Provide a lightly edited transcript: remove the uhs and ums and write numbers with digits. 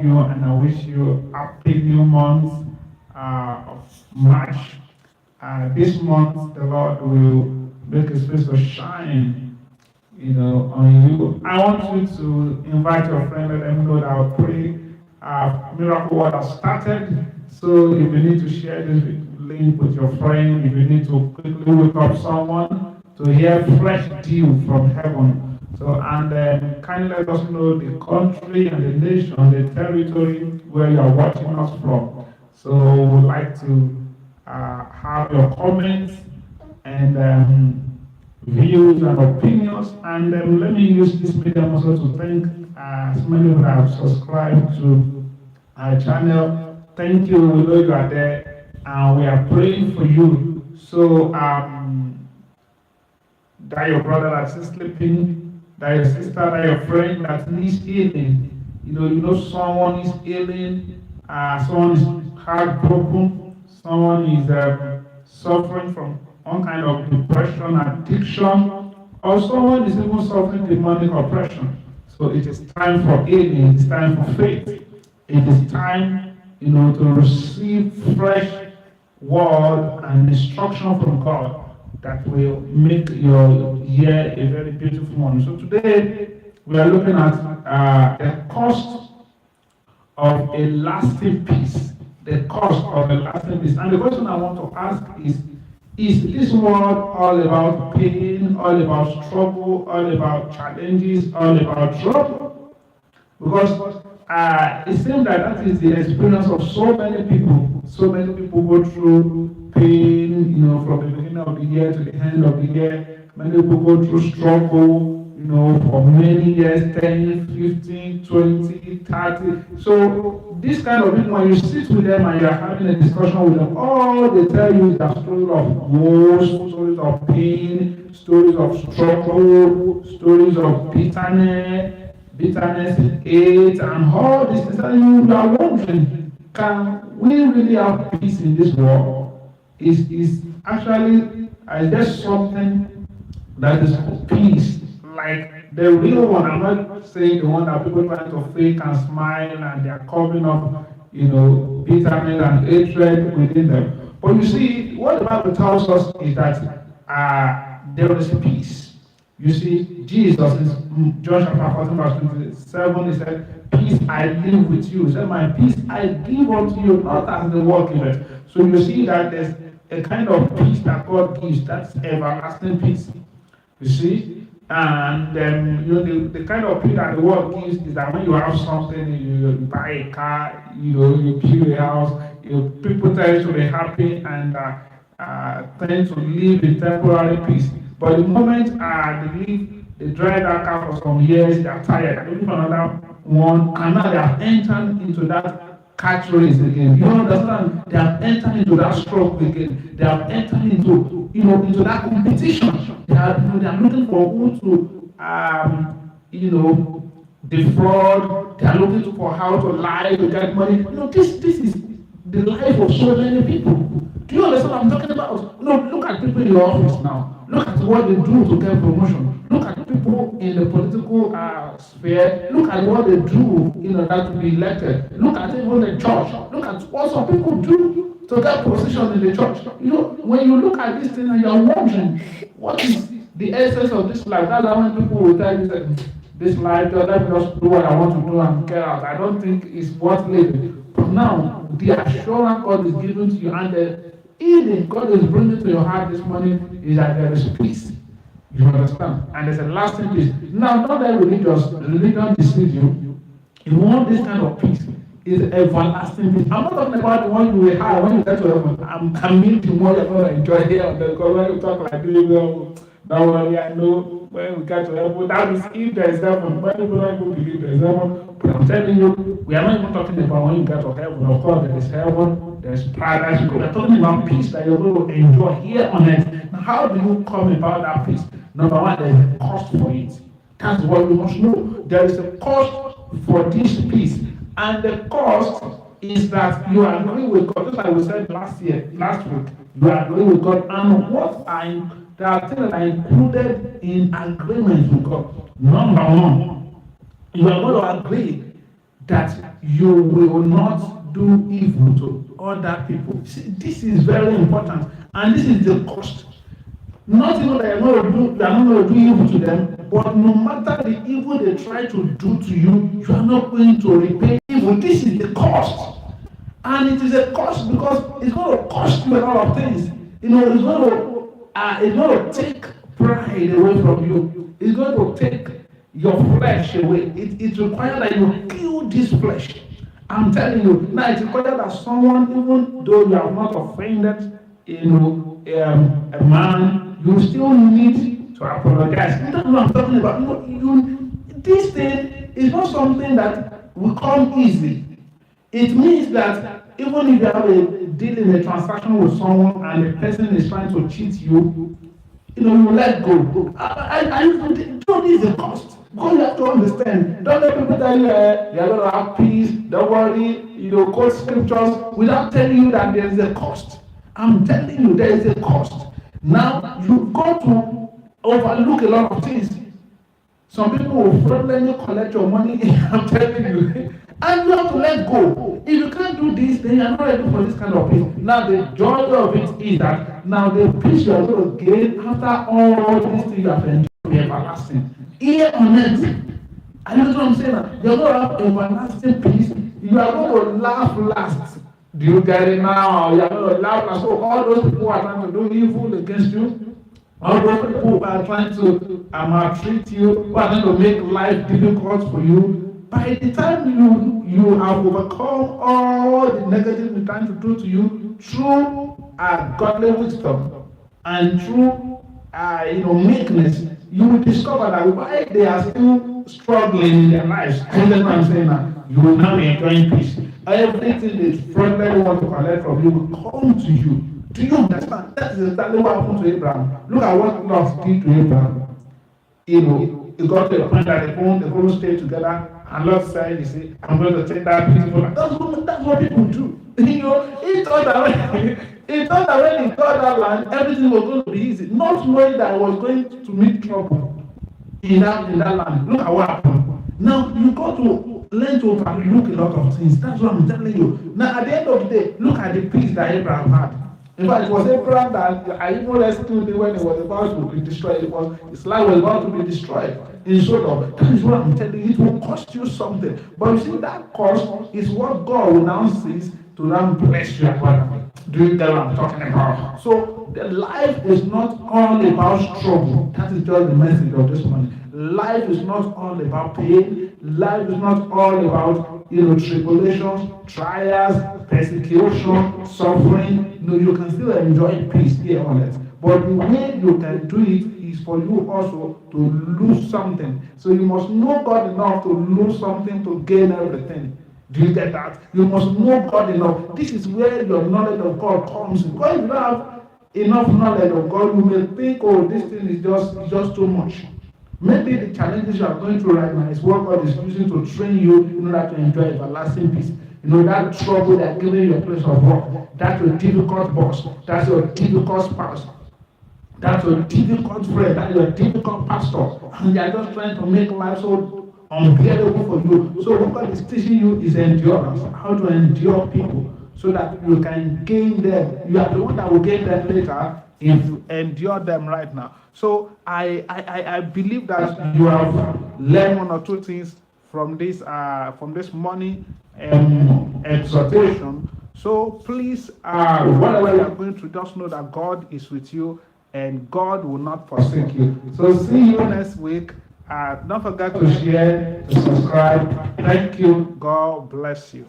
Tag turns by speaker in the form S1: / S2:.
S1: you and I wish you happy new month of March. This month, the Lord will make His face to shine, on you. I want you to invite your friend, let them know that I'll pray. Miracle Word has started. So if you need to share this link with your friend, if you need to quickly wake up someone to hear fresh dew from heaven. So, and kindly let us know the country and the nation, the territory where you are watching us from. So, we would like to have your comments and views and opinions. And let me use this medium also to thank as many who have subscribed to our channel. Thank you. We know you are there, and we are praying for you. So, that your brother that's sleeping, that your sister, that your friend that needs healing. Someone is healing, someone is heartbroken, someone is suffering from one kind of depression, addiction, or someone is even suffering demonic oppression. So it is time for healing, it is time for faith. It is time, to receive fresh word and instruction from God that will make your year a very beautiful one. So today we are looking at the cost of a lasting peace. The cost of a lasting peace. And the question I want to ask is this world all about pain, all about struggle, all about challenges, all about trouble? Because it seems that is the experience of so many people. So many people go through pain, from the beginning of the year to the end of the year. Many people go through struggle, for many years, 10, 15, 20, 30. So this kind of people, when you sit with them and you're having a discussion with them, all they tell you is that stories of woes, stories of pain, stories of struggle, stories of bitterness, hate, and all this is that you are wondering, can we really have peace in this world? Is actually just something that is peace, like the real one. I'm not saying the one that people trying to fake and smile and they are covering up, bitterness and hatred within them. But you see, what the Bible tells us is that there is peace. You see, Jesus in John chapter 14, verse 27, he said, "Peace I leave with you." He said, "My peace I give unto you, not as the world giveth." So you see that there's a kind of peace that God gives, that's everlasting peace. You see? And the kind of peace that the world gives is that when you have something, you buy a car, you build a house, people tell you to be happy and tend to live in temporary peace. But the moment they drive that car for some years, they are tired, they're looking for another one, and now they have entered into that cat race again. You understand? They have entered into that struggle again. They have entered into that competition. They are looking for who to defraud. They are looking for how to lie to get money. This is the life of so many people. Do you understand what I'm talking about? Look at people in your office now. Look at what they do to get promotion. Look at people in the political sphere. Look at what they do in order to be elected. Look at even the church. Look at what some people do to get position in the church. When you look at this thing and you're wondering, what is the essence of this life? That's how many people will tell you that this life, let me just do what I want to do and get out. I don't think it's worth living. But now, the assurance God is giving to you and the healing God is bringing to your heart this morning is that there is peace. You understand? And there's a lasting peace. Now, not that religion deceives you. You want this kind of peace. Is everlasting peace. I'm not talking about the one you will have when you get to heaven. I mean the one you're going to enjoy here. Because when you talk like this, don't worry, I know when we get to heaven, that is if there is heaven. When people don't even believe there is heaven. But I'm telling you, we are not even talking about when you get to heaven. Of course, there is heaven, there is paradise. We are talking about peace that you're going to enjoy here on earth. Now, how do you come about that peace? Number one, there is a cost for it. That's what we must know. There is a cost for this peace. And the cost is that you agree with God. Just like we said last week, you agree with God. And there are things that are included in agreement with God. Number one, you are going to agree that you will not do evil to other people. See, this is very important, and this is the cost. Not even that you are not going to do evil to them, but no matter the evil they try to do to you, you are not going to repay evil. This is the cost. And it is a cost because it's going to cost you a lot of things. It's going to take pride away from you. It's going to take your flesh away. It requires that you kill this flesh. I'm telling you, now it requires that someone, even though you have not offended, a man, you still need to apologize. That's what I'm talking about. This thing is not something that will come easy. It means that even if you have a deal in a transaction with someone and the person is trying to cheat you, you let go. I do this is a cost. Because you have to understand. Don't let people tell you you're going to have peace, don't worry, quote scriptures without telling you that there is a cost. I'm telling you there is a cost. Now, you've got to overlook a lot of things. Some people will fraudulently collect your money, I'm telling you. And you have to let go. If you can't do this, then you're not ready for this kind of peace. Now, the joy of it is that now the peace you are going to gain after all these things you have enjoyed will be everlasting. Here on earth. And that's what I'm saying now. You're going to have everlasting peace. You are going to laugh last. Do you get it now? You are going to laugh last. So all those people who are trying to do evil against you, all those people who are trying to maltreat you, who are trying to make life difficult for you, by the time you have overcome all the negative they're trying to do to you through godly wisdom and through meekness, you will discover that while they are still struggling in their lives, and that's what I'm saying now, you will now be enjoying peace. Everything they friendly want to collect from you will come to you. Do you understand? That is exactly what happened to Abraham. Look at what God did to Abraham. It got to a point that they couldn't stay together. And Lord said, I'm going to take that peaceful life. That's what people do. He thought that when he got that land, everything was going to be easy. Not knowing that he was going to meet trouble in that land. Look at what happened. Now, you got to learn to overlook a lot of things. That's what I'm telling you. Now, at the end of the day, look at the peace that Abraham had. In fact, it was Abraham that I even rescued him when he was about to be destroyed. His life was about to be destroyed in Sodom. That is what I'm telling you. It will cost you something. But you see, that cost is what God will now seize to now bless you. Do you get what I'm talking about? So, the life is not all about struggle. That is just the message of this morning. Life is not all about pain. Life is not all about tribulations, trials, persecution, suffering. You can still enjoy peace here on earth. But the way you can do it is for you also to lose something. So you must know God enough to lose something to gain everything. Do you get that? You must know God enough. This is where your knowledge of God comes in. Because if you don't have enough knowledge of God, you may think, this thing is just too much. Maybe the challenges you are going through right now is what God is using to train you in order to enjoy everlasting peace. That trouble that giving you a place of work, that's your difficult boss, that's your difficult spouse, that's your difficult friend, that's your difficult pastor, and they are just trying to make life so unbearable for you. So what God is teaching you is endurance, how to endure people, so that you can gain them. You are the one that will gain them later if you endure them right now. So I believe that you have learned one or two things from this morning exhortation. So please, whatever you are going through, just know that God is with you and God will not forsake you. So see you next week. Don't forget to share, to subscribe. Thank you. God bless you.